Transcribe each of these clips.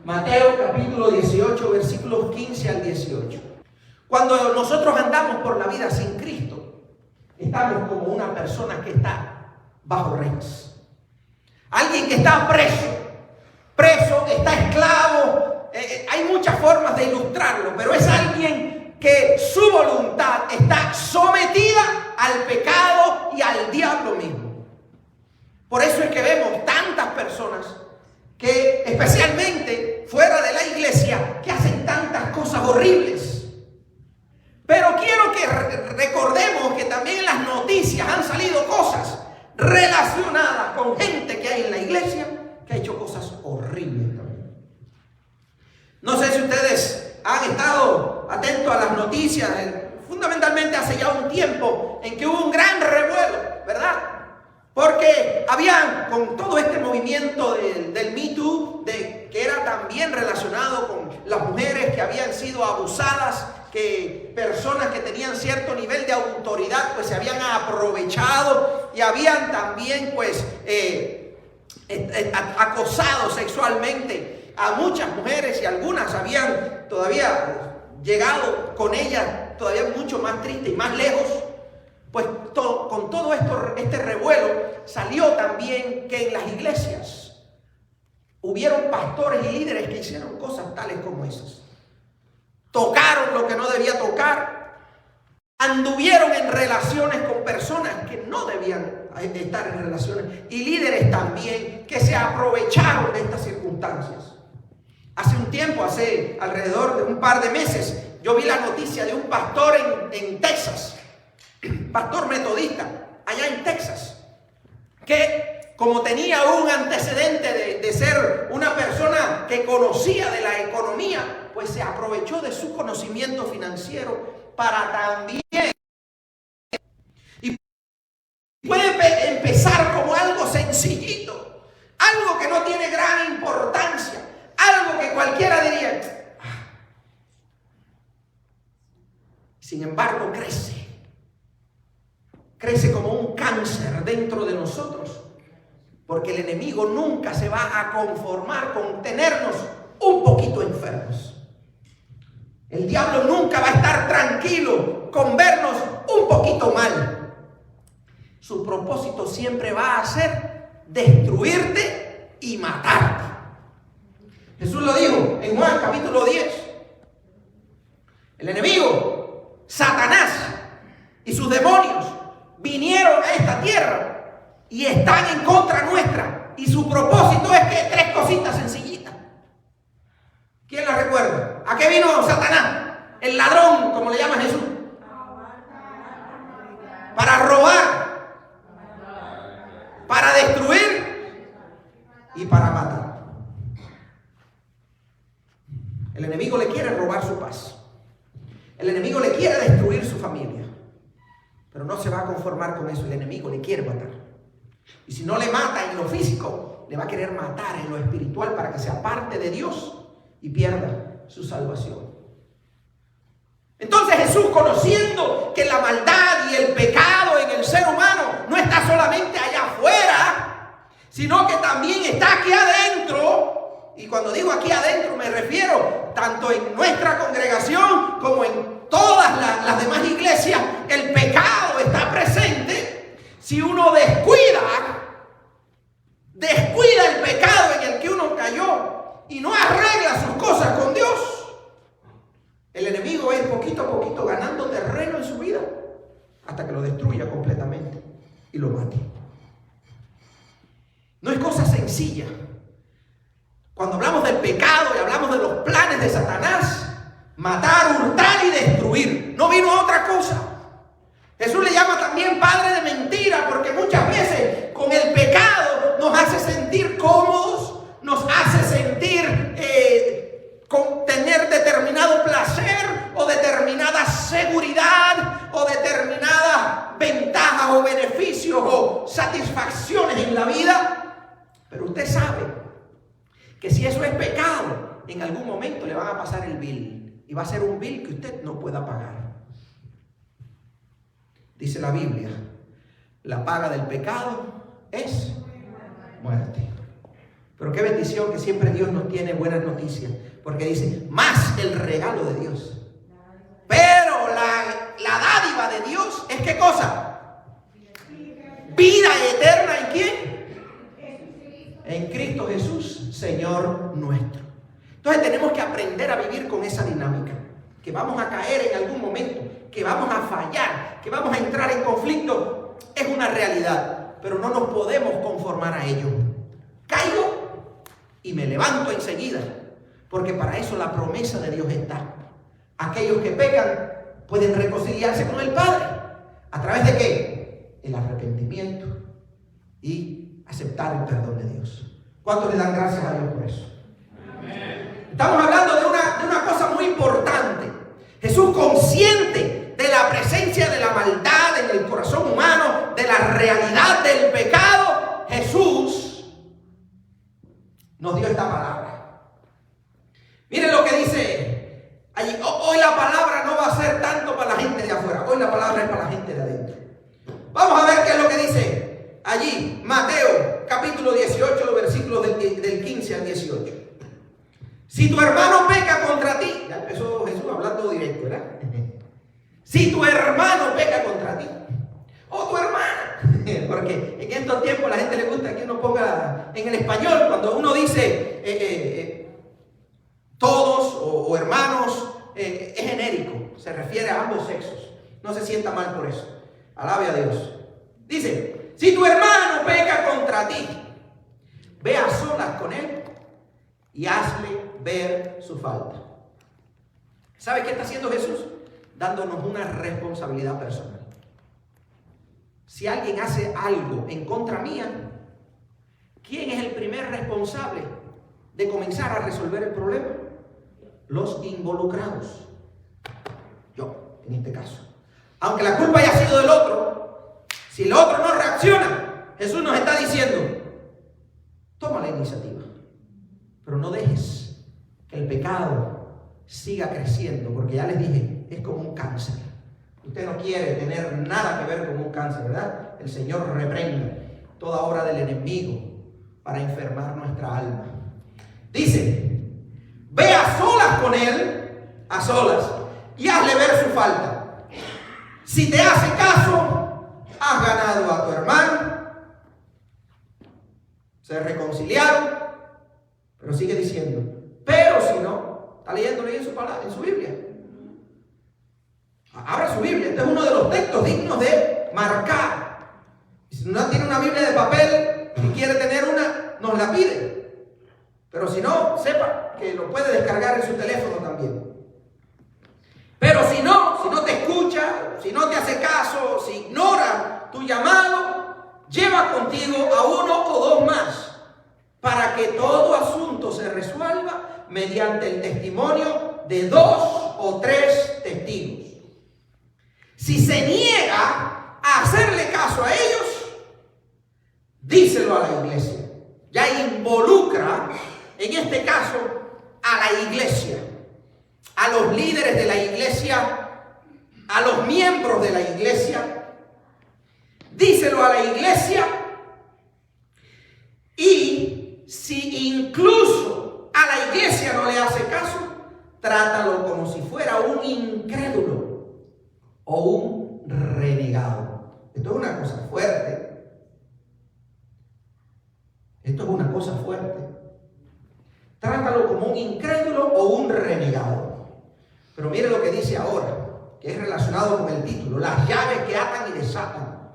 Mateo capítulo 18, versículos 15 al 18. Cuando nosotros andamos por la vida sin Cristo, estamos como una persona que está bajo rejas. Alguien que está preso, está esclavo. Hay muchas formas de ilustrarlo, pero es alguien que su voluntad está sometida al pecado y al diablo mismo. Por eso es que vemos tantas personas que, especialmente fuera de la iglesia, que hacen tantas cosas horribles. Pero quiero que recordemos que también en las noticias han salido cosas relacionadas con gente que hay en la iglesia que ha hecho cosas horribles también. No sé si ustedes han estado atentos a las noticias, fundamentalmente hace ya un tiempo en que hubo un gran revuelo, ¿verdad? Porque habían, con todo este movimiento del Me Too, que era también relacionado con las mujeres que habían sido abusadas, que personas que tenían cierto nivel de autoridad pues se habían aprovechado y habían también pues acosado sexualmente a muchas mujeres, y algunas habían todavía llegado con ellas todavía mucho más triste y más lejos. Pues con todo este revuelo salió también que en las iglesias hubieron pastores y líderes que hicieron cosas tales como esas. Tocaron lo que no debía tocar, anduvieron en relaciones con personas que no debían estar en relaciones, y líderes también que se aprovecharon de estas circunstancias. Hace un tiempo, hace alrededor de un par de meses, yo vi la noticia de un pastor en Texas, pastor metodista, allá en Texas, que como tenía un antecedente de ser una persona que conocía de la economía, pues se aprovechó de su conocimiento financiero para también. Y puede empezar como algo sencillito, algo que no tiene gran importancia, algo que cualquiera diría. Sin embargo, crece como un cáncer dentro de nosotros, porque el enemigo nunca se va a conformar con tenernos un poquito enfermos. El diablo nunca va a estar tranquilo con vernos un poquito mal. Su propósito siempre va a ser destruirte y matarte. Jesús lo dijo en Juan capítulo 10. El enemigo, Satanás y sus demonios vinieron a esta tierra y están en contra nuestra. Y su propósito es que tres cositas sencillitas. ¿Quién la recuerda? ¿A qué vino Satanás? El ladrón, como le llama Jesús. Para robar, para destruir y para matar. El enemigo le quiere robar su paz. El enemigo le quiere destruir su familia. Pero no se va a conformar con eso. El enemigo le quiere matar. Y si no le mata en lo físico, le va a querer matar en lo espiritual para que se aparte de Dios y pierda su salvación. Entonces Jesús, conociendo que la maldad y el pecado en el ser humano no está solamente allá afuera, sino que también está aquí adentro. Y cuando digo aquí adentro me refiero tanto en nuestra congregación como en todas las demás iglesias. El pecado está presente. Si uno descuida el pecado en el que uno cayó y no arregla sus cosas con Dios, el enemigo es poquito a poquito ganando terreno en su vida hasta que lo destruya completamente y lo mate. No es cosa sencilla. Cuando hablamos del pecado y hablamos de los planes de Satanás, matar, hurtar y destruir, no vino a otra cosa. Jesús le llama también padre de mentira, porque muchas veces con el pecado nos hace sentir cómodos, nos hace sentir con tener determinado placer o determinada seguridad o determinadas ventajas o beneficios o satisfacciones en la vida. Pero usted sabe que si eso es pecado, en algún momento le van a pasar el bill, y va a ser un bill que usted no pueda pagar. Dice la Biblia, la paga del pecado es muerte. Pero qué bendición que siempre Dios nos tiene buenas noticias, porque dice, más el regalo de Dios. Pero la dádiva de Dios es ¿qué cosa? Vida eterna ¿en quién? En Cristo Jesús, Señor nuestro. Entonces tenemos que aprender a vivir con esa dinámica, que vamos a caer en algún momento, que vamos a fallar, que vamos a entrar en conflicto, es una realidad, pero no nos podemos conformar a ello. Caigo y me levanto enseguida, porque para eso la promesa de Dios está. Aquellos que pecan pueden reconciliarse con el Padre. ¿A través de qué? El arrepentimiento y aceptar el perdón de Dios. ¿Cuántos le dan gracias a Dios por eso? Amén. Estamos hablando de una cosa muy importante. Jesús, consciente de la presencia de la maldad en el corazón humano, de la realidad del pecado, Jesús nos dio esta palabra. Miren lo que dice allí. Hoy la palabra no va a ser tanto para la gente de afuera. Hoy la palabra es para la gente de adentro. Vamos a ver qué es lo que dice allí. Mateo capítulo 18, versículos del 15 al 18. Si tu hermano peca contra ti. Ya empezó Jesús hablando directo, ¿verdad? Si tu hermano peca contra ti. O tu hermana. Porque en estos tiempos a la gente le gusta que uno ponga en el español, cuando uno dice todos o hermanos, es genérico, se refiere a ambos sexos. No se sienta mal por eso. Alabe a Dios. Dice, si tu hermano peca contra ti, ve a solas con él y hazle ver su falta. ¿Sabe qué está haciendo Jesús? Dándonos una responsabilidad personal. Si alguien hace algo en contra mía, ¿quién es el primer responsable de comenzar a resolver el problema? Los involucrados. Yo, en este caso. Aunque la culpa haya sido del otro, si el otro no reacciona, Jesús nos está diciendo, toma la iniciativa, pero no dejes que el pecado siga creciendo, porque ya les dije, es como un cáncer. Usted no quiere tener nada que ver con un cáncer, ¿verdad? El Señor reprenda toda obra del enemigo para enfermar nuestra alma. Dice, ve a solas con él, a solas, y hazle ver su falta. Si te hace caso, has ganado a tu hermano. Se reconciliaron, pero sigue diciendo, pero si no, está leyéndole en su palabra, en su Biblia. Abra su Biblia, este es uno de los textos dignos de marcar. Y si no tiene una Biblia de papel y quiere tener una, nos la pide. Pero si no, sepa que lo puede descargar en su teléfono también. Pero si no te escucha, si no te hace caso, si ignora tu llamado, lleva contigo a uno o dos más para que todo asunto se resuelva mediante el testimonio de 2 o 3 testigos. Si se niega a hacerle caso a ellos, díselo a la iglesia. Ya involucra, en este caso, a la iglesia, a los líderes de la iglesia, a los miembros de la iglesia. Díselo a la iglesia. Y si incluso a la iglesia no le hace caso, trátalo como si fuera un incrédulo o un renegado. Esto es una cosa fuerte. Esto es una cosa fuerte. Trátalo como un incrédulo o un renegado. Pero mire lo que dice ahora, que es relacionado con el título, las llaves que atan y desatan.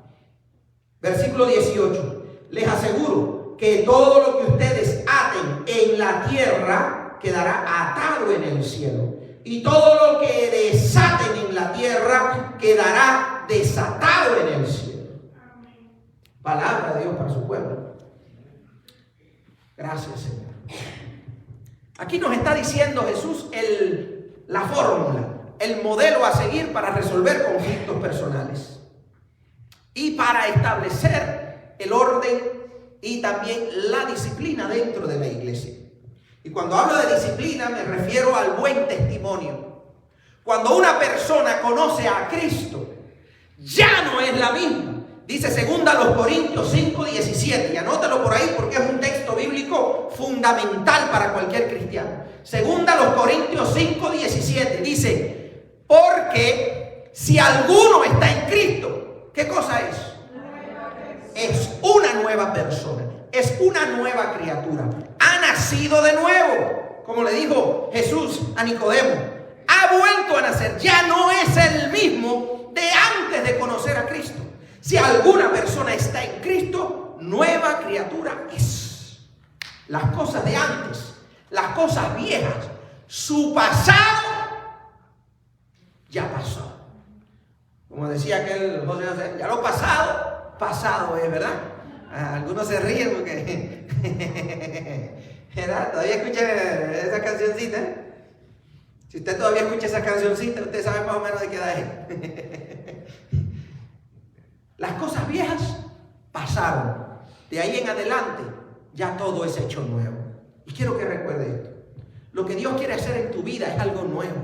Versículo 18. Les aseguro que todo lo que ustedes aten en la tierra quedará atado en el cielo. Y todo lo que desaten en la tierra quedará desatado en el cielo. Palabra de Dios para su pueblo. Gracias, Señor. Aquí nos está diciendo Jesús la fórmula, el modelo a seguir para resolver conflictos personales y para establecer el orden y también la disciplina dentro de la iglesia. Y cuando hablo de disciplina me refiero al buen testimonio. Cuando una persona conoce a Cristo, ya no es la misma. Dice 2 Corintios 5:17, y anótalo por ahí porque es un texto bíblico fundamental para cualquier cristiano. 2 Corintios 5:17 dice, porque si alguno está en Cristo, ¿qué cosa es? Es una nueva persona, es una nueva criatura, ha nacido de nuevo, como le dijo Jesús a Nicodemo, ha vuelto a nacer, ya no es el mismo de antes de conocer a Cristo. Si alguna persona está en Cristo, nueva criatura es. Las cosas de antes, las cosas viejas, su pasado ya pasó. Como decía aquel José José, ya lo pasado, pasado es, ¿verdad? Algunos se ríen porque ¿verdad? Todavía escucha esa cancioncita. Si usted todavía escucha esa cancioncita, usted sabe más o menos de qué edad es. Las cosas viejas pasaron. De ahí en adelante ya todo es hecho nuevo. Y quiero que recuerde esto. Lo que Dios quiere hacer en tu vida es algo nuevo.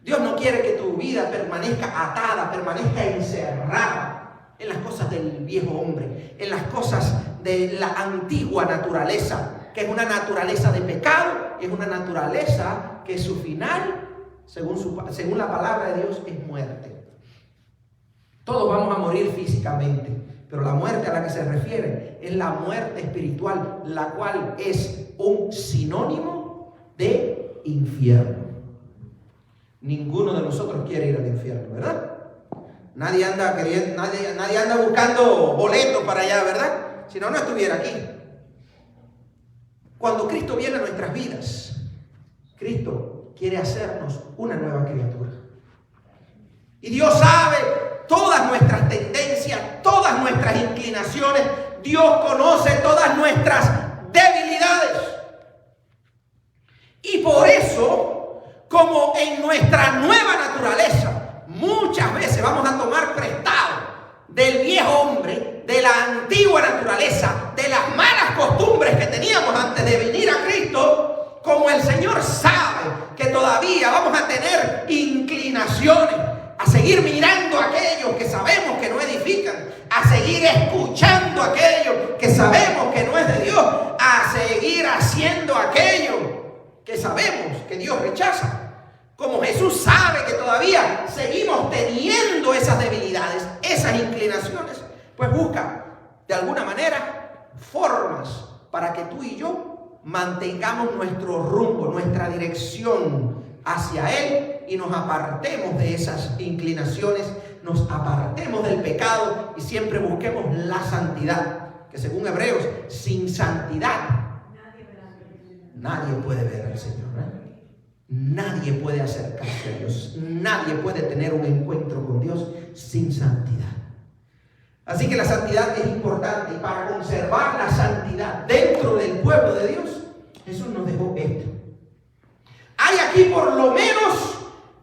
Dios no quiere que tu vida permanezca atada, permanezca encerrada en las cosas del viejo hombre, en las cosas de la antigua naturaleza, que es una naturaleza de pecado, es una naturaleza que su final, según la palabra de Dios, es muerte. Todos vamos a morir físicamente, pero la muerte a la que se refiere es la muerte espiritual, la cual es un sinónimo de infierno. Ninguno de nosotros quiere ir al infierno, ¿verdad? Nadie anda buscando boletos para allá, ¿verdad? Si no, no estuviera aquí. Cuando Cristo viene a nuestras vidas, Cristo quiere hacernos una nueva criatura. Y Dios sabe todas nuestras tendencias, todas nuestras inclinaciones. Dios conoce todas nuestras debilidades. Y por eso, como en nuestra nueva naturaleza, muchas veces vamos a tomar prestado del viejo hombre, de la antigua naturaleza, de las malas costumbres que teníamos antes de venir a Cristo, como el Señor sabe que todavía vamos a tener inclinaciones a seguir mirando a aquellos que sabemos que no edifican, a seguir escuchando a aquellos que sabemos que no es de Dios, a seguir haciendo aquello que sabemos que Dios rechaza. Como Jesús sabe que todavía seguimos teniendo esas debilidades, esas inclinaciones, pues busca de alguna manera formas para que tú y yo mantengamos nuestro rumbo, nuestra dirección hacia Él y nos apartemos de esas inclinaciones, nos apartemos del pecado y siempre busquemos la santidad, que según Hebreos, sin santidad nadie puede ver al Señor, ¿eh? Nadie puede acercarse a Dios, nadie puede tener un encuentro con Dios sin santidad. Así que la santidad es importante, y para conservar la santidad dentro del pueblo de Dios, Jesús nos dejó esto. Hay aquí por lo menos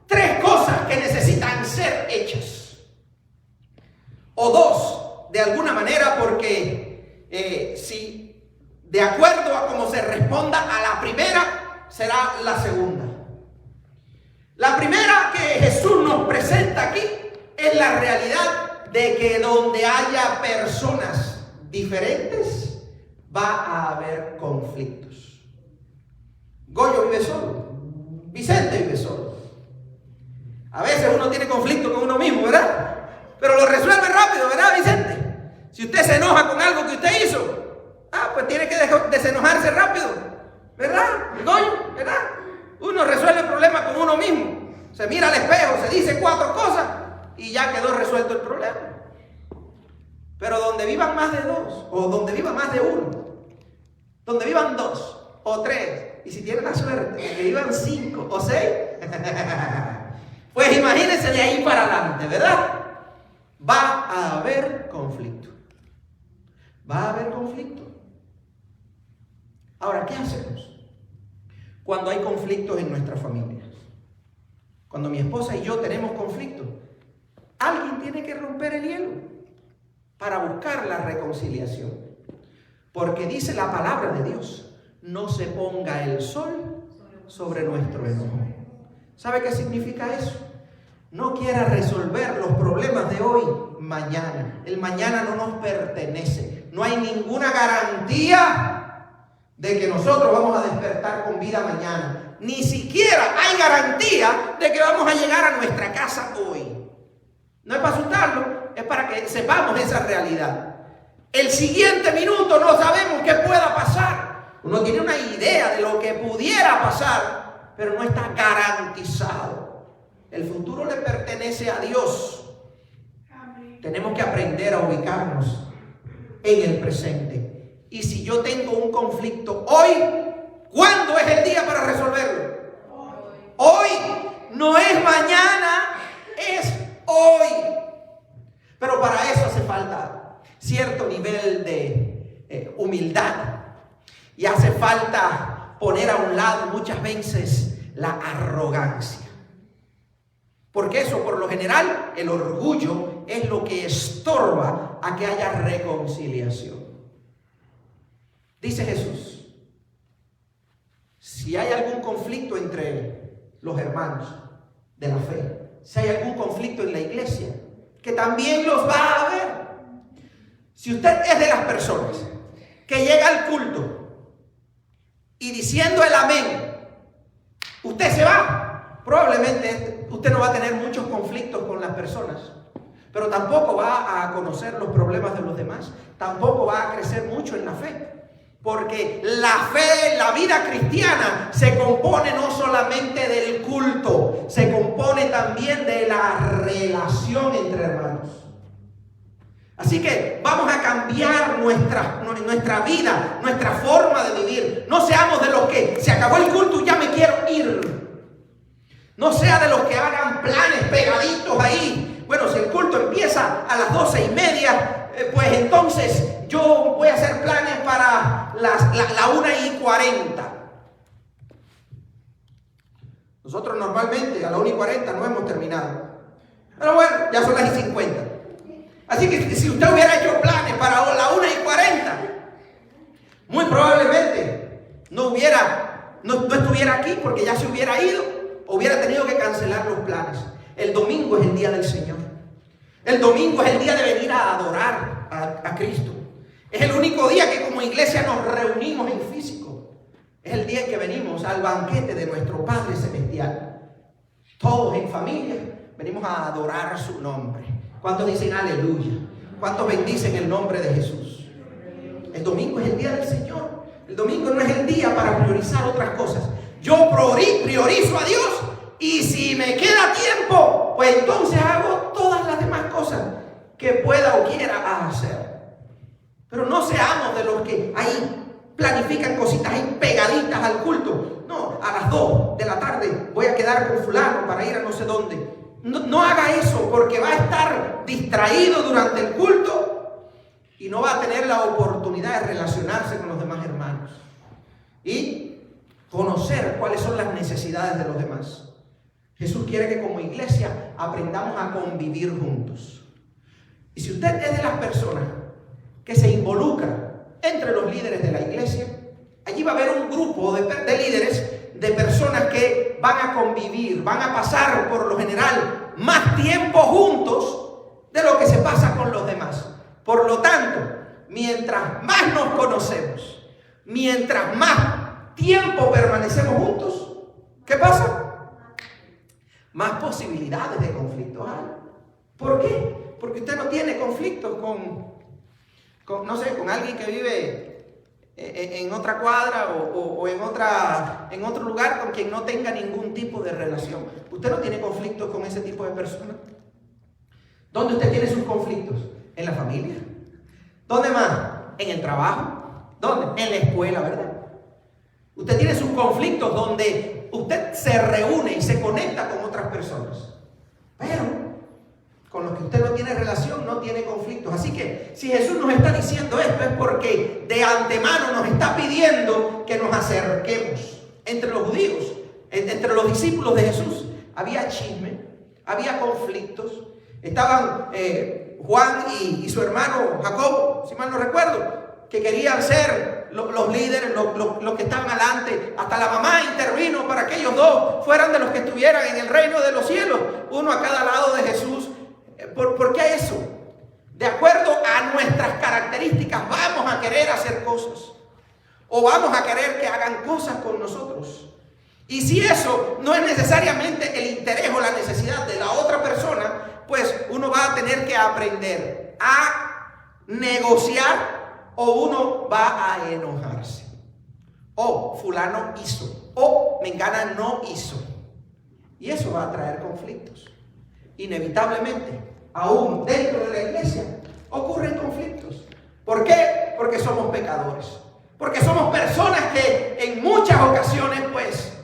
3 cosas que necesitan ser hechas. O 2, de alguna manera, porque si de acuerdo a cómo se responda a la primera, será la segunda. La primera que Jesús nos presenta aquí es la realidad de que donde haya personas diferentes va a haber conflictos. Goyo vive solo, Vicente vive solo. A veces uno tiene conflicto con uno mismo, ¿verdad? Pero lo resuelve rápido, ¿verdad, Vicente? Si usted se enoja con algo que usted hizo, pues tiene que desenojarse rápido, ¿verdad? Goyo, ¿verdad? Uno resuelve el problema con uno mismo. Se mira al espejo, se dice 4 cosas y ya quedó resuelto el problema. Pero donde vivan más de 2, o donde viva más de 1, donde vivan 2 o 3, y si tienen la suerte de que vivan 5 o 6, pues imagínense de ahí para adelante, ¿verdad? Va a haber conflicto. Va a haber conflicto. Ahora, ¿qué hacemos cuando hay conflictos en nuestra familia? Cuando mi esposa y yo tenemos conflictos, alguien tiene que romper el hielo para buscar la reconciliación. Porque dice la palabra de Dios, no se ponga el sol sobre nuestro enojo. ¿Sabe qué significa eso? no quiera resolver los problemas de hoy, mañana. El mañana no nos pertenece. No hay ninguna garantía de que nosotros vamos a despertar con vida mañana. Ni siquiera hay garantía de que vamos a llegar a nuestra casa hoy. No es para asustarlo, es para que sepamos esa realidad. El siguiente minuto no sabemos qué pueda pasar. Uno tiene una idea de lo que pudiera pasar, pero no está garantizado. El futuro le pertenece a Dios. Tenemos que aprender a ubicarnos en el presente. Y si yo tengo un conflicto hoy, ¿cuándo es el día para resolverlo? Hoy. No es mañana, es hoy. Pero para eso hace falta cierto nivel de humildad. Y hace falta poner a un lado muchas veces la arrogancia. Porque eso, por lo general, el orgullo es lo que estorba a que haya reconciliación. Dice Jesús, si hay algún conflicto entre los hermanos de la fe, si hay algún conflicto en la iglesia, que también los va a haber. Si usted es de las personas que llega al culto y diciendo el amén, usted se va, probablemente usted no va a tener muchos conflictos con las personas, pero tampoco va a conocer los problemas de los demás, tampoco va a crecer mucho en la fe. Porque la fe, la vida cristiana, se compone no solamente del culto, se compone también de la relación entre hermanos. Así que vamos a cambiar nuestra vida, nuestra forma de vivir. No seamos de los que se acabó el culto y ya me quiero ir. No sea de los que hagan planes pegaditos ahí. Bueno, si el culto empieza a las 12:30, pues entonces yo voy a hacer planes para la 1:40. Nosotros normalmente a la 1:40 no hemos terminado. Pero bueno, ya son las 1:50. Así que si usted hubiera hecho planes para la 1:40, muy probablemente no estuviera aquí porque ya se hubiera ido, o hubiera tenido que cancelar los planes. El domingo es el día del Señor. El domingo es el día de venir a adorar a Cristo. Es el único día que como iglesia nos reunimos en físico. Es el día en que venimos al banquete de nuestro Padre Celestial. Todos en familia venimos a adorar su nombre. ¿Cuántos dicen aleluya? ¿Cuántos bendicen el nombre de Jesús? El domingo es el día del Señor. El domingo no es el día para priorizar otras cosas. Yo priorizo a Dios, y si me queda tiempo, pues entonces hago todas las demás cosas que pueda o quiera hacer. Pero no seamos de los que ahí planifican cositas ahí pegaditas al culto. No, a las 2 de la tarde voy a quedar con fulano para ir a no sé dónde. No haga eso, porque va a estar distraído durante el culto y no va a tener la oportunidad de relacionarse con los demás hermanos y conocer cuáles son las necesidades de los demás. Jesús quiere que como iglesia aprendamos a convivir juntos. Y si usted es de las personas que se involucra entre los líderes de la iglesia, allí va a haber un grupo de líderes, de personas que van a convivir, van a pasar por lo general más tiempo juntos de lo que se pasa con los demás. Por lo tanto, mientras más nos conocemos, mientras más tiempo permanecemos juntos, ¿qué pasa? Más posibilidades de conflictos hay. ¿Por qué? Porque usted no tiene conflictos con alguien que vive en otra cuadra o en otro lugar con quien no tenga ningún tipo de relación. Usted no tiene conflictos con ese tipo de personas. ¿Dónde usted tiene sus conflictos? En la familia. ¿Dónde más? En el trabajo. ¿Dónde? En la escuela, ¿verdad? Usted tiene sus conflictos donde usted se reúne y se conecta con otras personas. Pero con los que usted no tiene relación, no tiene conflictos. Así que si Jesús nos está diciendo esto, es porque de antemano nos está pidiendo que nos acerquemos. Entre los judíos, entre los discípulos de Jesús, había chisme, había conflictos. Estaban Juan y su hermano Jacobo, si mal no recuerdo, que querían ser los líderes, los que estaban adelante. Hasta la mamá intervino para aquellos dos fueran de los que estuvieran en el reino de los cielos, uno a cada lado de Jesús. ¿Por qué eso? De acuerdo a nuestras características vamos a querer hacer cosas o vamos a querer que hagan cosas con nosotros. Y si eso no es necesariamente el interés o la necesidad de la otra persona, pues uno va a tener que aprender a negociar o uno va a enojarse. O fulano hizo, o mengana no hizo. Y eso va a traer conflictos. Inevitablemente, aún dentro de la iglesia, ocurren conflictos. ¿Por qué? Porque somos pecadores. Porque somos personas que en muchas ocasiones, pues,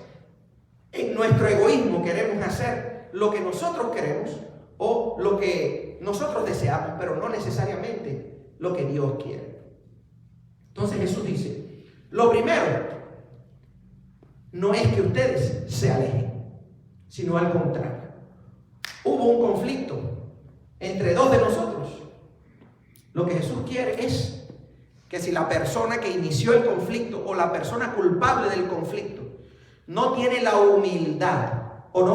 en nuestro egoísmo queremos hacer lo que nosotros queremos o lo que nosotros deseamos, pero no necesariamente lo que Dios quiere. Entonces Jesús dice, lo primero no es que ustedes se alejen, sino al contrario. Hubo un conflicto entre dos de nosotros. Lo que Jesús quiere es que si la persona que inició el conflicto o la persona culpable del conflicto no tiene la humildad o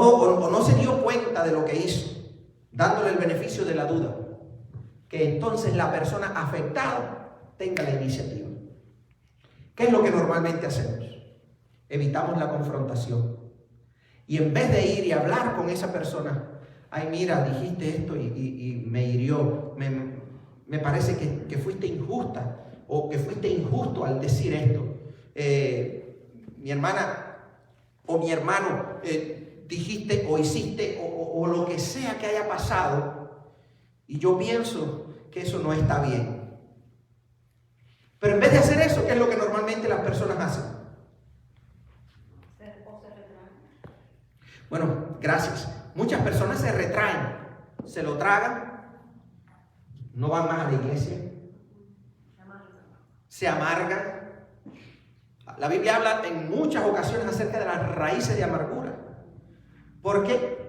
no se dio cuenta de lo que hizo, dándole el beneficio de la duda, que entonces la persona afectada tenga la iniciativa. ¿Qué es lo que normalmente hacemos? Evitamos la confrontación. Y en vez de ir y hablar con esa persona, ay, mira, dijiste esto y me hirió, me parece que fuiste injusta o que fuiste injusto al decir esto. Mi hermana o mi hermano, dijiste o hiciste o lo que sea que haya pasado, y yo pienso que eso no está bien. Pero en vez de hacer eso, ¿qué es lo que normalmente las personas hacen? Bueno, gracias. Muchas personas se retraen, se lo tragan, no van más a la iglesia, se amargan. La Biblia habla en muchas ocasiones acerca de las raíces de amargura, porque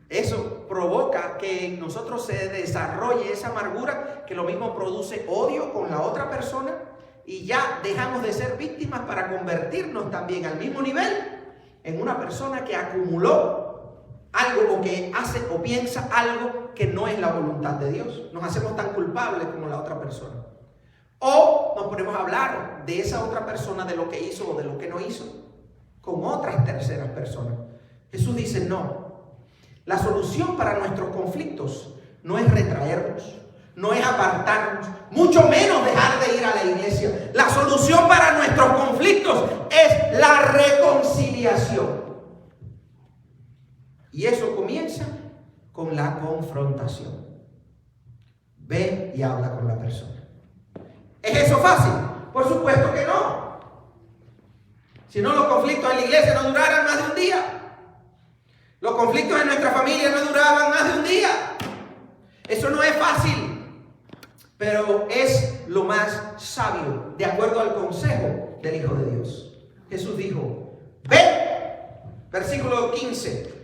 eso provoca que en nosotros se desarrolle esa amargura, que lo mismo produce odio con la otra persona, y ya dejamos de ser víctimas para convertirnos también al mismo nivel en una persona que acumuló algo o que hace o piensa algo que no es la voluntad de Dios. Nos hacemos tan culpables como la otra persona. O nos ponemos a hablar de esa otra persona, de lo que hizo o de lo que no hizo, con otras terceras personas. Jesús dice, no. La solución para nuestros conflictos no es retraernos, no es apartarnos, mucho menos dejar de ir a la iglesia. La solución para nuestros conflictos es la reconciliación. Y eso comienza con la confrontación. Ve y habla con la persona. ¿Es eso fácil? Por supuesto que no. Si no, los conflictos en la iglesia no duraran más de un día. Los conflictos en nuestra familia no duraban más de un día. Eso no es fácil, pero es lo más sabio, de acuerdo al consejo del Hijo de Dios. Jesús dijo, ve, versículo 15.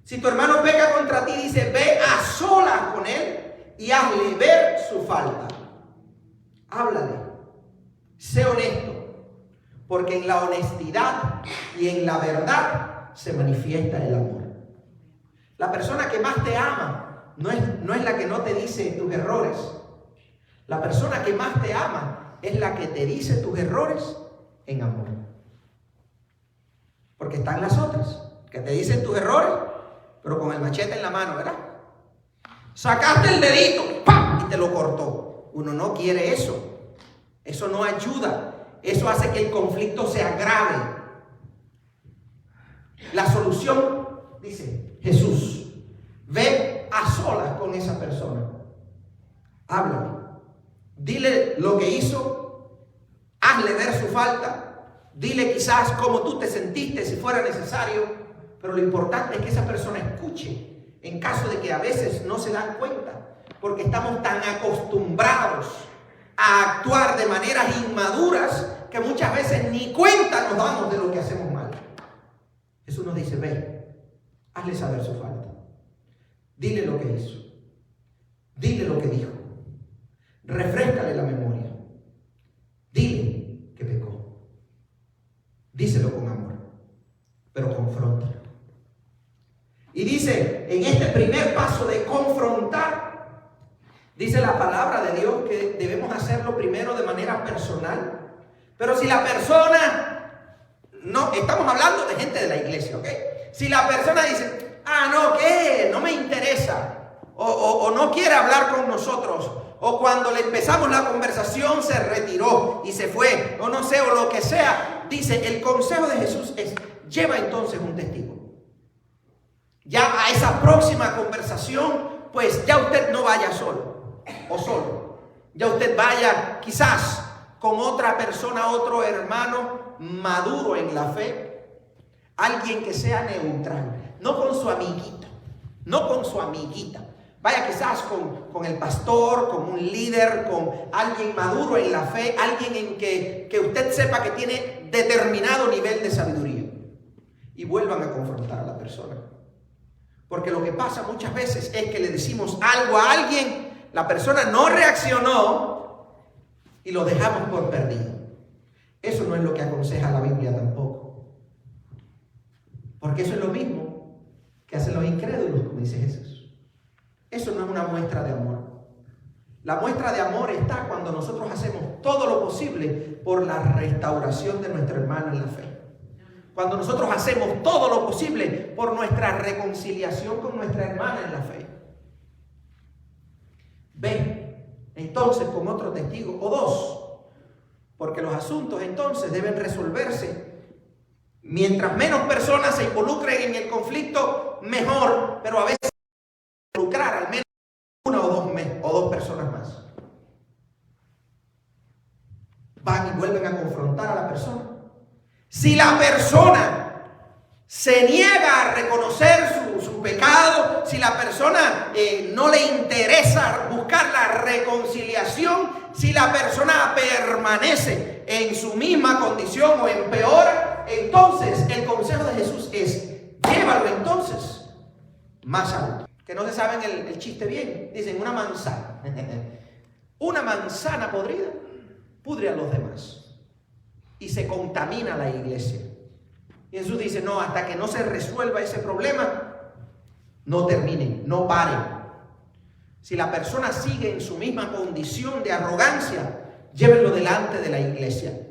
Si tu hermano peca contra ti, dice, ve a solas con él y hazle ver su falta. Háblale, sé honesto, porque en la honestidad y en la verdad se manifiesta el amor. La persona que más te ama no es la que no te dice tus errores. La persona que más te ama es la que te dice tus errores en amor. Porque están las otras, que te dicen tus errores, pero con el machete en la mano, ¿verdad? Sacaste el dedito, ¡pam!, y te lo cortó. Uno no quiere eso. Eso no ayuda. Eso hace que el conflicto se agrave. La solución, dice Jesús, ve a solas con esa persona. Háblale. Dile lo que hizo. Hazle ver su falta. Dile quizás cómo tú te sentiste si fuera necesario. Pero lo importante es que esa persona escuche, en caso de que a veces no se dan cuenta, porque estamos tan acostumbrados a actuar de maneras inmaduras que muchas veces ni cuenta nos damos de lo que hacemos mal. Jesús nos dice, ve, hazle saber su falta. Dile lo que hizo. Dile lo que dijo. Refréscale la memoria. Dile que pecó. Díselo con amor. pero confronta. Y dice, en este primer paso de confrontar, dice la palabra de Dios que debemos hacerlo primero de manera personal. Pero si la persona, no, estamos hablando de gente de la iglesia, ¿ok? Si la persona dice, no, ¿qué? No me interesa, o no quiere hablar con nosotros, o cuando le empezamos la conversación se retiró y se fue, o no sé, o lo que sea, dice, el consejo de Jesús es, lleva entonces un testigo. Ya a esa próxima conversación, pues ya usted no vaya solo o solo. Ya usted vaya quizás con otra persona, otro hermano maduro en la fe. Alguien que sea neutral, no con su amiguito, no con su amiguita. Vaya quizás con el pastor, con un líder, con alguien maduro en la fe, alguien en que usted sepa que tiene determinado nivel de sabiduría. Y vuelvan a confrontar a la persona. Porque lo que pasa muchas veces es que le decimos algo a alguien, la persona no reaccionó y lo dejamos por perdido. Eso no es lo que aconseja la Biblia tampoco. Porque eso es lo mismo que hacen los incrédulos, como dice Jesús. Eso no es una muestra de amor. La muestra de amor está cuando nosotros hacemos todo lo posible por la restauración de nuestro hermano en la fe. Cuando nosotros hacemos todo lo posible por nuestra reconciliación con nuestra hermana en la fe. Ven entonces con otro testigo o dos, porque los asuntos entonces deben resolverse. Mientras menos personas se involucren en el conflicto, mejor, pero a veces involucrar al menos una o dos personas más. Van y vuelven a confrontar a la persona. Si la persona se niega a reconocer su pecado, si la persona no le interesa buscar la reconciliación, si la persona permanece en su misma condición o empeora, entonces el consejo de Jesús es, llévalo entonces más alto. Que no se saben el chiste bien, dicen una manzana. Una manzana podrida pudre a los demás. Y se contamina la iglesia. Y Jesús dice, no, hasta que no se resuelva ese problema, no terminen, no paren. Si la persona sigue en su misma condición de arrogancia, llévenlo delante de la iglesia.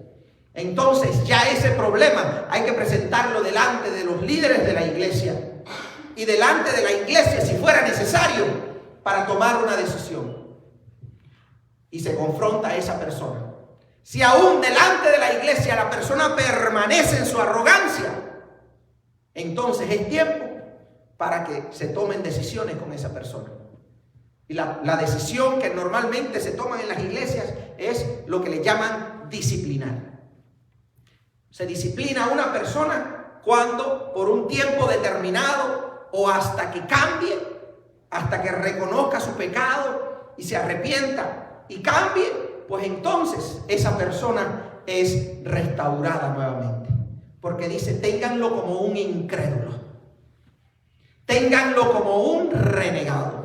Entonces ya ese problema hay que presentarlo delante de los líderes de la iglesia. Y delante de la iglesia si fuera necesario para tomar una decisión. Y se confronta a esa persona. Si aún delante de la iglesia la persona permanece en su arrogancia, entonces es tiempo para que se tomen decisiones con esa persona. Y la decisión que normalmente se toma en las iglesias es lo que le llaman disciplinar. Se disciplina a una persona cuando por un tiempo determinado o hasta que cambie, hasta que reconozca su pecado y se arrepienta y cambie, pues entonces esa persona es restaurada nuevamente. Porque dice, ténganlo como un incrédulo. Ténganlo como un renegado.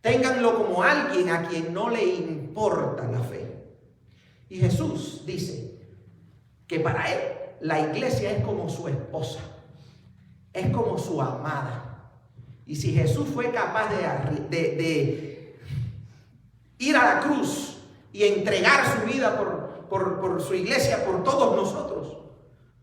Ténganlo como alguien a quien no le importa la fe. Y Jesús dice que para él la iglesia es como su esposa. Es como su amada. Y si Jesús fue capaz de ir a la cruz y entregar su vida por su iglesia, por todos nosotros,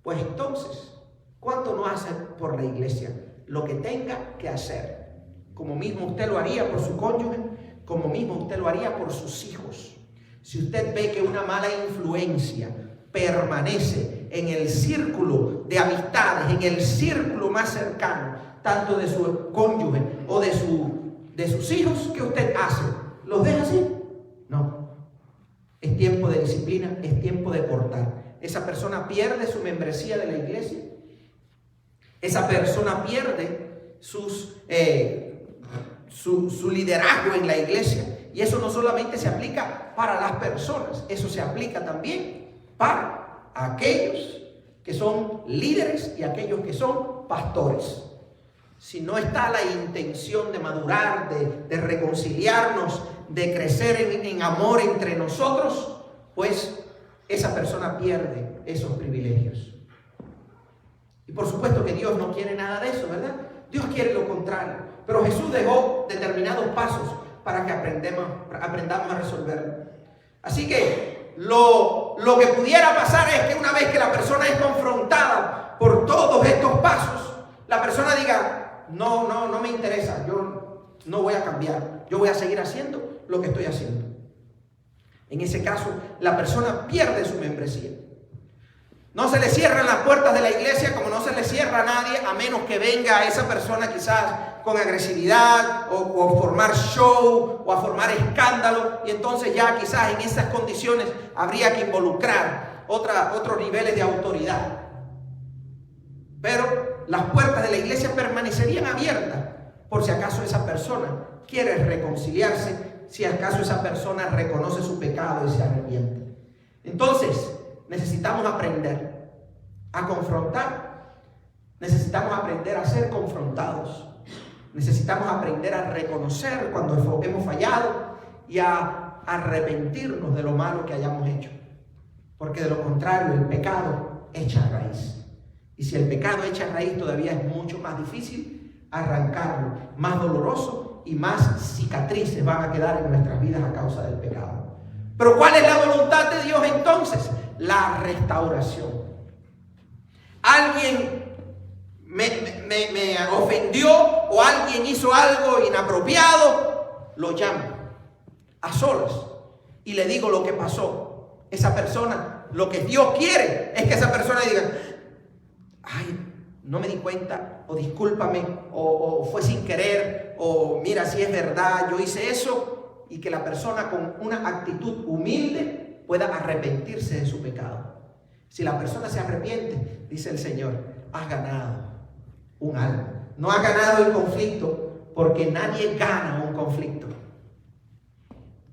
pues entonces, ¿cuánto no hace por la iglesia? Lo que tenga que hacer, como mismo usted lo haría por su cónyuge, como mismo usted lo haría por sus hijos. Si usted ve que una mala influencia permanece en el círculo de amistades, en el círculo más cercano, tanto de su cónyuge o de sus hijos, ¿qué usted hace? ¿Los deja así? No. Es tiempo de disciplina, es tiempo de cortar. Esa persona pierde su membresía de la iglesia. Esa persona pierde su liderazgo en la iglesia. Y eso no solamente se aplica para las personas, eso se aplica también para aquellos que son líderes y aquellos que son pastores. Si no está la intención de madurar, de reconciliarnos, de crecer en amor entre nosotros, pues esa persona pierde esos privilegios. por supuesto que Dios no quiere nada de eso, ¿verdad? Dios quiere lo contrario. Pero Jesús dejó determinados pasos para que aprendamos a resolverlo. Así que lo que pudiera pasar es que una vez que la persona es confrontada por todos estos pasos, la persona diga, no me interesa, yo no voy a cambiar, yo voy a seguir haciendo lo que estoy haciendo. En ese caso, la persona pierde su membresía. No se le cierran las puertas de la iglesia como no se le cierra a nadie, a menos que venga esa persona quizás con agresividad o a formar show o a formar escándalo, y entonces ya quizás en esas condiciones habría que involucrar otros niveles de autoridad. Pero las puertas de la iglesia permanecerían abiertas por si acaso esa persona quiere reconciliarse, si acaso esa persona reconoce su pecado y se arrepiente. Entonces, necesitamos aprender a confrontar. Necesitamos aprender a ser confrontados. Necesitamos aprender a reconocer cuando hemos fallado y a arrepentirnos de lo malo que hayamos hecho. Porque de lo contrario, el pecado echa raíz. Y si el pecado echa raíz, todavía es mucho más difícil arrancarlo, más doloroso y más cicatrices van a quedar en nuestras vidas a causa del pecado. Pero ¿cuál es la voluntad de Dios entonces? La restauración. Alguien me ofendió o alguien hizo algo inapropiado, lo llamo a solas y le digo lo que pasó. Esa persona, lo que Dios quiere es que esa persona diga, ay, no me di cuenta, o discúlpame, o fue sin querer, o mira, si es verdad, yo hice eso, y que la persona con una actitud humilde pueda arrepentirse de su pecado. Si la persona se arrepiente, dice el Señor, has ganado un alma. No has ganado el conflicto, porque nadie gana un conflicto.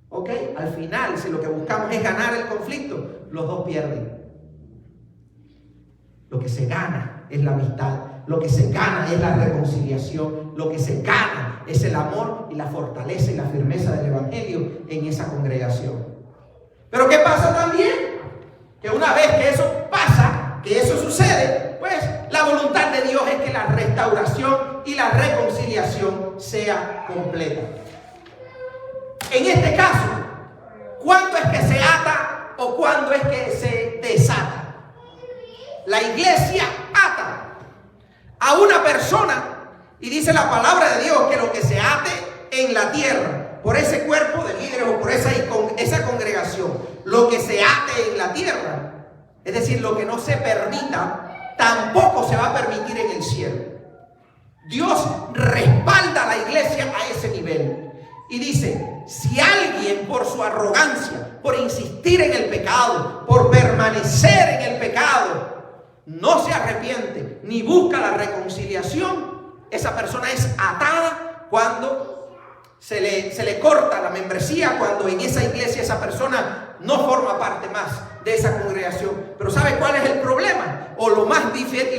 ¿Ok? Al final, si lo que buscamos es ganar el conflicto, los dos pierden. Lo que se gana es la amistad, lo que se gana es la reconciliación, lo que se gana es el amor y la fortaleza y la firmeza del Evangelio en esa congregación. Pero ¿qué pasa también? Que una vez que eso pasa, que eso sucede, pues la voluntad de Dios es que la restauración y la reconciliación sea completa. En este caso, ¿cuándo es que se ata o cuándo es que se desata? La iglesia ata a una persona y dice la palabra de Dios que lo que se ate en la tierra por ese cuerpo de líderes o por esa congregación, lo que se ate en la tierra, es decir, lo que no se permita, tampoco se va a permitir en el cielo. Dios respalda a la iglesia a ese nivel y dice, si alguien por su arrogancia, por insistir en el pecado, por permanecer en el pecado, no se arrepiente ni busca la reconciliación, esa persona es atada cuando se le corta la membresía, cuando en esa iglesia esa persona no forma parte más de esa congregación. Pero ¿sabe cuál es el problema? O lo más difícil,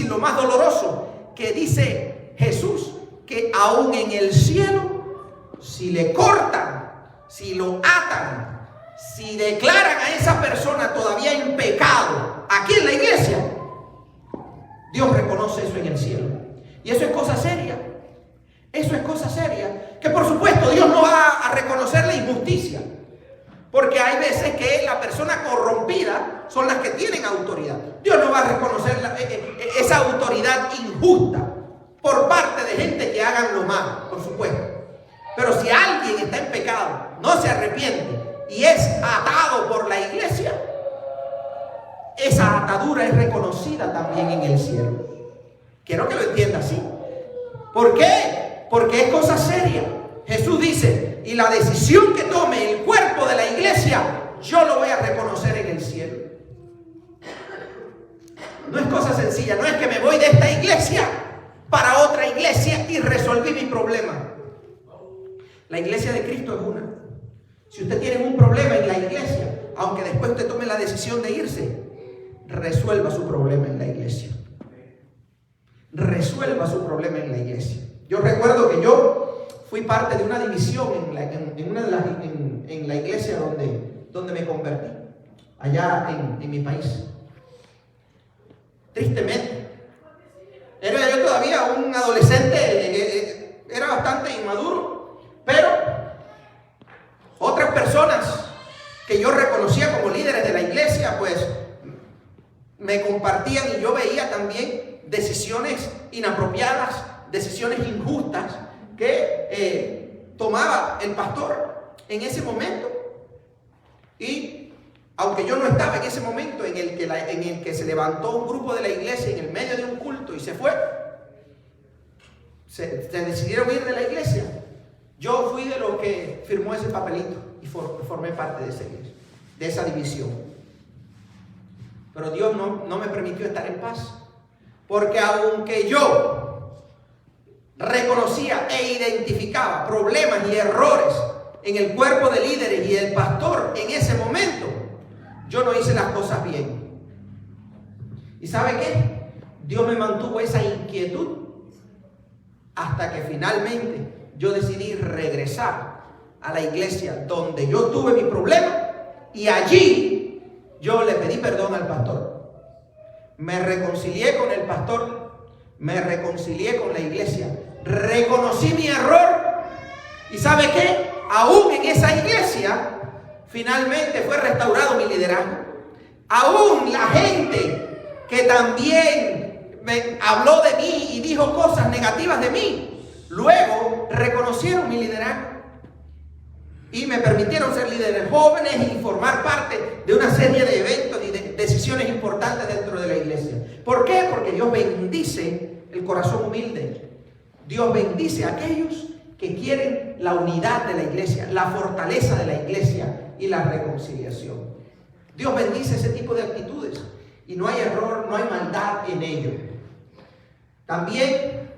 lo más doloroso, que dice Jesús, que aún en el cielo, si le cortan, si lo atan, si declaran a esa persona todavía en pecado aquí en la iglesia, Dios reconoce eso en el cielo. Y eso es cosa seria. Eso es cosa seria. Que por supuesto Dios no va a reconocer la injusticia. Porque hay veces que la persona corrompida son las que tienen autoridad. Dios no va a reconocer esa autoridad injusta por parte de gente que hagan lo malo, por supuesto. Pero si alguien está en pecado, no se arrepiente y es atado por la iglesia, esa atadura es reconocida también en el cielo. Quiero que lo entienda así. ¿Por qué? Porque es cosa seria. Jesús dice, y la decisión que tome el cuerpo de la iglesia, yo lo voy a reconocer en el cielo. No es cosa sencilla, no es que me voy de esta iglesia para otra iglesia y resolví mi problema. La iglesia de Cristo es una. Si usted tiene un problema en la iglesia, aunque después usted tome la decisión de irse, resuelva su problema en la iglesia. Resuelva su problema en la iglesia. Yo recuerdo que yo fui parte de una división en la iglesia donde me convertí, allá en mi país. Tristemente, un adolescente, era bastante inmaduro, pero otras personas que yo reconocía como líderes de la iglesia, pues me compartían y yo veía también decisiones inapropiadas, decisiones injustas que tomaba el pastor en ese momento. Y aunque yo no estaba en ese momento en el que se levantó un grupo de la iglesia en el medio de un culto y se fue, se decidieron ir de la iglesia, yo fui de los que firmó ese papelito y formé parte de esa iglesia, de esa división. Pero Dios no me permitió estar en paz, porque aunque yo reconocía e identificaba problemas y errores en el cuerpo de líderes y el pastor en ese momento, yo no hice las cosas bien. ¿Y sabe qué? Dios me mantuvo esa inquietud hasta que finalmente yo decidí regresar a la iglesia donde yo tuve mi problema, y allí yo le pedí perdón al pastor. Me reconcilié con el pastor, me reconcilié con la iglesia, reconocí mi error, y ¿sabe qué? Aún en esa iglesia finalmente fue restaurado mi liderazgo. Aún la gente que también me habló de mí y dijo cosas negativas de mí, luego reconocieron mi liderazgo y me permitieron ser líderes jóvenes y formar parte de una serie de eventos y de decisiones importantes dentro de la iglesia. ¿Por qué? Porque Dios bendice el corazón humilde. Dios bendice a aquellos que quieren la unidad de la iglesia, la fortaleza de la iglesia y la reconciliación. Dios bendice ese tipo de actitudes y no hay error, no hay maldad en ello. También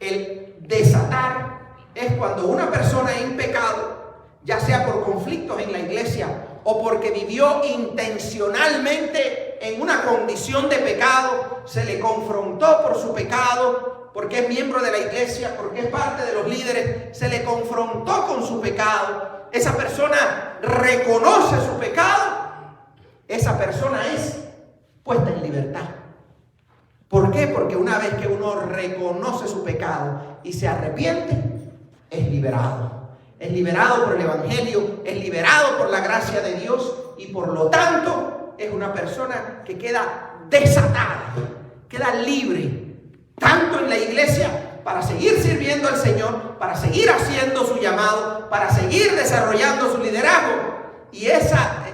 el desatar es cuando una persona en pecado, ya sea por conflictos en la iglesia o porque vivió intencionalmente en una condición de pecado, se le confrontó por su pecado, porque es miembro de la iglesia, porque es parte de los líderes, se le confrontó con su pecado. Esa persona reconoce su pecado, esa persona es puesta en libertad. ¿Por qué? Porque una vez que uno reconoce su pecado y se arrepiente, es liberado. Es liberado por el Evangelio, es liberado por la gracia de Dios y por lo tanto es una persona que queda desatada, queda libre, tanto en la iglesia para seguir sirviendo al Señor, para seguir haciendo su llamado, para seguir desarrollando su liderazgo. Y esa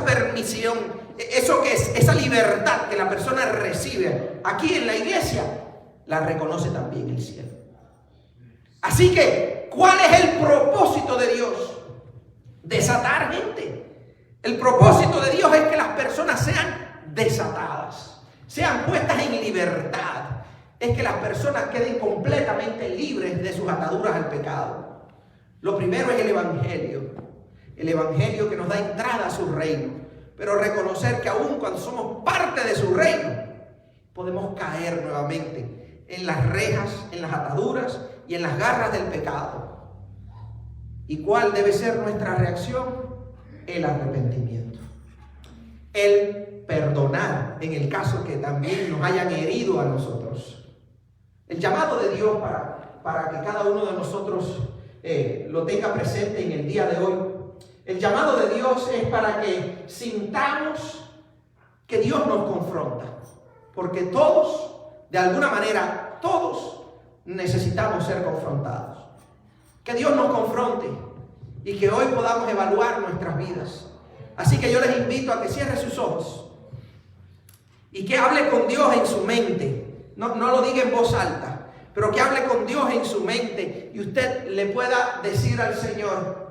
permisión, eso que es esa libertad que la persona recibe aquí en la iglesia, la reconoce también el cielo. Así que, ¿cuál es el propósito de Dios? Desatar gente. El propósito de Dios es que las personas sean desatadas, sean puestas en libertad. Es que las personas queden completamente libres de sus ataduras al pecado. Lo primero es el Evangelio que nos da entrada a su reino. Pero reconocer que aún cuando somos parte de su reino, podemos caer nuevamente en las rejas, en las ataduras y en las garras del pecado. ¿Y cuál debe ser nuestra reacción? El arrepentimiento. El perdonar en el caso que también nos hayan herido a nosotros. El llamado de Dios para que cada uno de nosotros lo tenga presente en el día de hoy. El llamado de Dios es para que sintamos que Dios nos confronta. Porque todos, de alguna manera, todos necesitamos ser confrontados. Que Dios nos confronte y que hoy podamos evaluar nuestras vidas. Así que yo les invito a que cierre sus ojos y que hable con Dios en su mente. No lo diga en voz alta, pero que hable con Dios en su mente y usted le pueda decir al Señor: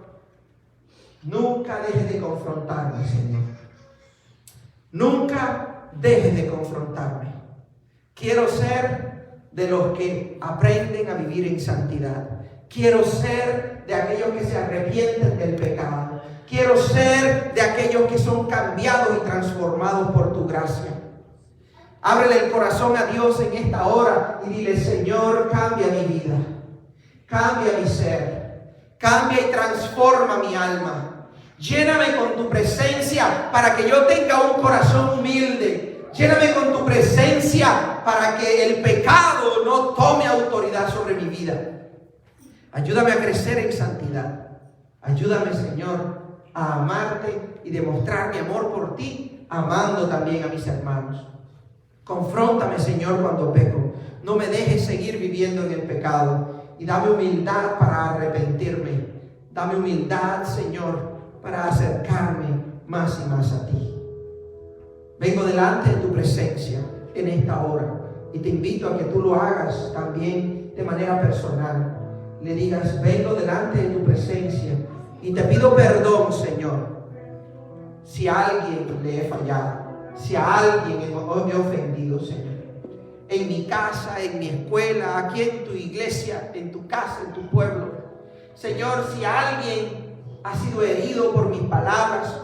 nunca dejes de confrontarme, Señor. Nunca dejes de confrontarme. Quiero ser de los que aprenden a vivir en santidad. Quiero ser de aquellos que se arrepienten del pecado. Quiero ser de aquellos que son cambiados y transformados por tu gracia. Ábrele el corazón a Dios en esta hora y dile: Señor, cambia mi vida, cambia mi ser, cambia y transforma mi alma. Lléname con tu presencia para que yo tenga un corazón humilde, Lléname con tu presencia para que el pecado no tome autoridad sobre mi vida. Ayúdame a crecer en santidad. Ayúdame, Señor, a amarte y demostrar mi amor por ti, amando también a mis hermanos. Confróntame, Señor, cuando peco. No me dejes seguir viviendo en el pecado. Y dame humildad para arrepentirme. Dame humildad, Señor, para acercarme más y más a ti. Vengo delante de tu presencia en esta hora y te invito a que tú lo hagas también de manera personal. Le digas, vengo delante de tu presencia y te pido perdón, Señor, si a alguien le he fallado, si a alguien me he ofendido, Señor. En mi casa, en mi escuela, aquí en tu iglesia, en tu casa, en tu pueblo. Señor, si alguien ha sido herido por mis palabras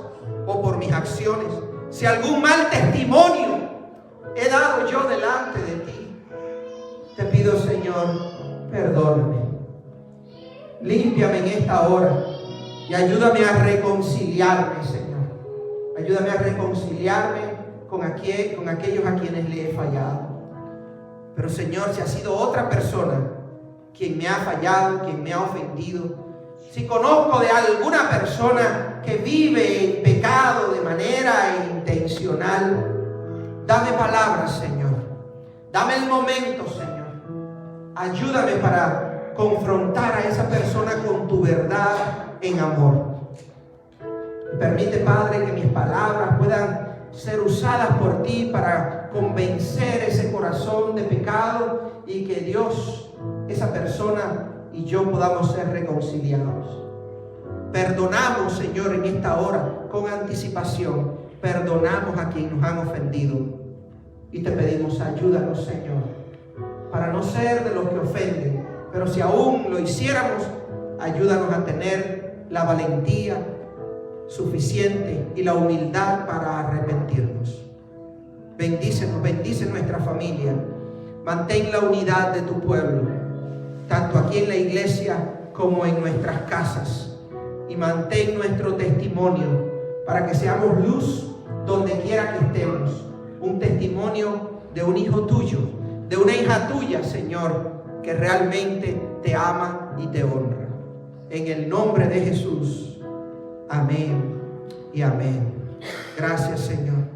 o por mis acciones, si algún mal testimonio he dado yo delante de ti, te pido, Señor, perdóname. Límpiame en esta hora y ayúdame a reconciliarme, Señor. Ayúdame a reconciliarme con aquellos a quienes le he fallado. Pero, Señor, si ha sido otra persona quien me ha fallado, quien me ha ofendido, si conozco de alguna persona que vive en pecado de manera intencional, dame palabras, Señor. Dame el momento, Señor. Ayúdame para confrontar a esa persona con tu verdad en amor. Permite, Padre, que mis palabras puedan ser usadas por ti para convencer ese corazón de pecado y que Dios, esa persona y yo podamos ser reconciliados. Perdonamos, Señor, en esta hora con anticipación. Perdonamos a quienes nos han ofendido y te pedimos, ayúdanos, Señor, para no ser de los que ofenden, pero si aún lo hiciéramos, ayúdanos a tener la valentía suficiente y la humildad para arrepentirnos. Bendícenos, bendice nuestra familia. Mantén la unidad de tu pueblo, tanto aquí en la iglesia como en nuestras casas. Y mantén nuestro testimonio para que seamos luz donde quiera que estemos. Un testimonio de un hijo tuyo, de una hija tuya, Señor, que realmente te ama y te honra. En el nombre de Jesús. Amén y amén. Gracias, Señor.